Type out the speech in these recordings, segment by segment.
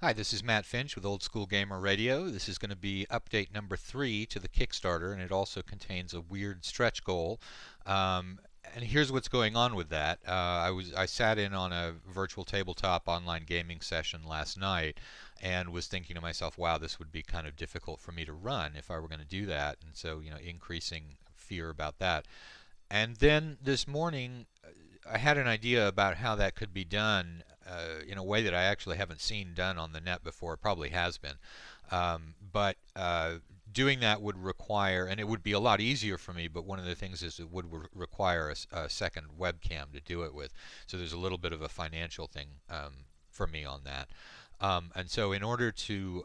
Hi, this is Matt Finch with Old School Gamer Radio. This is going to be update number 3 to the Kickstarter, and it also contains a weird stretch goal. Um, and here's what's going on with that. I sat in on a virtual tabletop online gaming session last night, and was thinking to myself, wow, this would be kind of difficult for me to run if I were going to do that, and so increasing fear about that. And then this morning, I had an idea about how that could be done in a way that I actually haven't seen done on the net before. It probably has been. But doing that would require, and it would be a lot easier for me, but one of the things is it would require a second webcam to do it with. So there's a little bit of a financial thing for me on that. And so in order to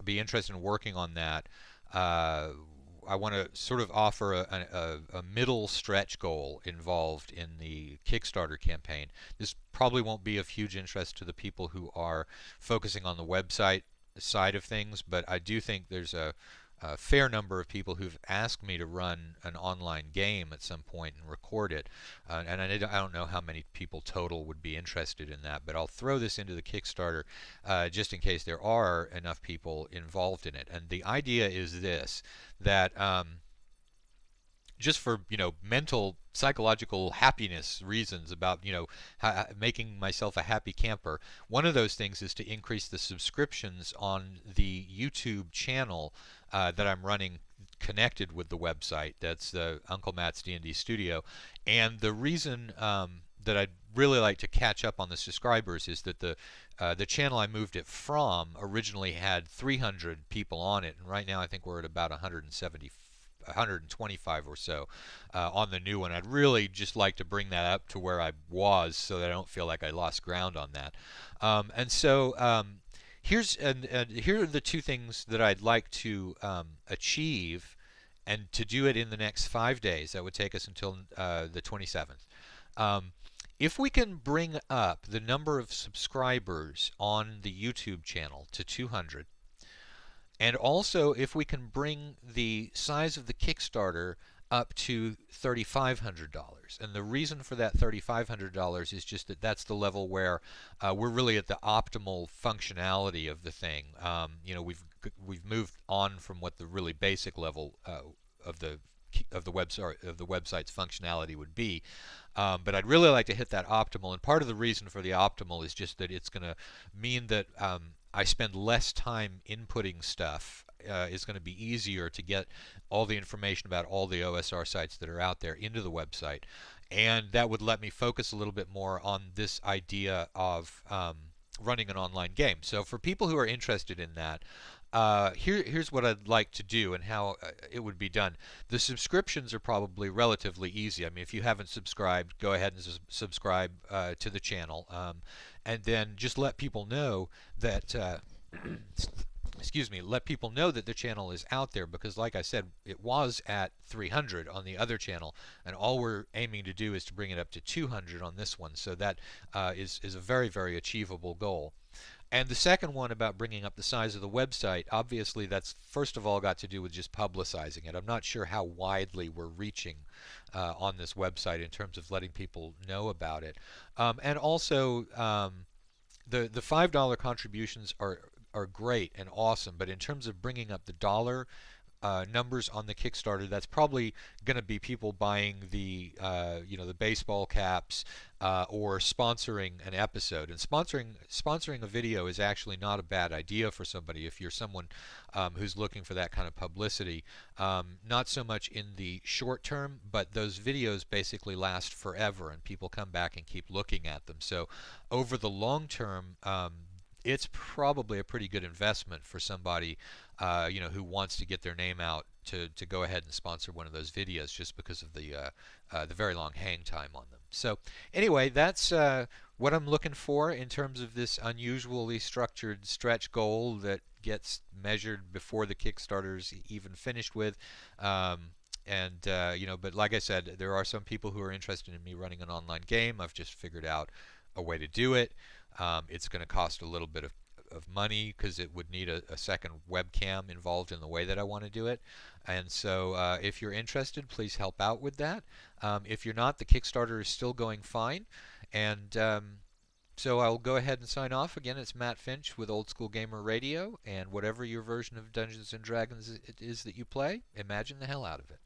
be interested in working on that, uh, I want to sort of offer a middle stretch goal involved in the Kickstarter campaign. This probably won't be of huge interest to the people who are focusing on the website side of things, but I do think there's a fair number of people who've asked me to run an online game at some point and record it. And I don't know how many people total would be interested in that, but I'll throw this into the Kickstarter just in case there are enough people involved in it. And the idea is this, that just for mental psychological happiness reasons about making myself a happy camper, one of those things is to increase the subscriptions on the YouTube channel that I'm running connected with the website. That's Uncle Matt's D&D Studio. And the reason that I'd really like to catch up on the subscribers is that the channel I moved it from originally had 300 people on it, and right now I think we're at about 125 or so on the new one. I'd really just like to bring that up to where I was so that I don't feel like I lost ground on that. Here are the two things that I'd like to achieve, and to do it in the next 5 days. That would take us until the 27th. If we can bring up the number of subscribers on the YouTube channel to 200, and also if we can bring the size of the Kickstarter up to $3,500. And the reason for that $3,500 is just that that's the level where we're really at the optimal functionality of the thing. We've moved on from what the really basic level of the website's functionality would be. But I'd really like to hit that optimal, and part of the reason for the optimal is just that it's going to mean that I spend less time inputting stuff. It's going to be easier to get all the information about all the OSR sites that are out there into the website, and that would let me focus a little bit more on this idea of running an online game. So for people who are interested in that, here's what I'd like to do and how it would be done. The subscriptions are probably relatively easy. I mean, if you haven't subscribed, go ahead and subscribe to the channel, and then just let people know that excuse me, let people know that the channel is out there, because like I said, it was at 300 on the other channel, and all we're aiming to do is to bring it up to 200 on this one. So that is a very, very achievable goal. And the second one about bringing up the size of the website, obviously that's first of all got to do with just publicizing it. I'm not sure how widely we're reaching on this website in terms of letting people know about it. And also, the $5 contributions are great and awesome, but in terms of bringing up the dollar numbers on the Kickstarter, that's probably going to be people buying the baseball caps or sponsoring an episode. And sponsoring a video is actually not a bad idea for somebody if you're someone who's looking for that kind of publicity. Not so much in the short term, but those videos basically last forever, and people come back and keep looking at them. So over the long term, it's probably a pretty good investment for somebody who wants to get their name out to go ahead and sponsor one of those videos, just because of the very long hang time on them. So anyway, that's what I'm looking for in terms of this unusually structured stretch goal that gets measured before the Kickstarter's even finished with. But like I said, there are some people who are interested in me running an online game. I've just figured out a way to do it. It's going to cost a little bit of money, because it would need a second webcam involved in the way that I want to do it. And so if you're interested, please help out with that. If you're not, the Kickstarter is still going fine. And So I'll go ahead and sign off. Again, it's Matt Finch with Old School Gamer Radio, and whatever your version of Dungeons and Dragons it is that you play, imagine the hell out of it.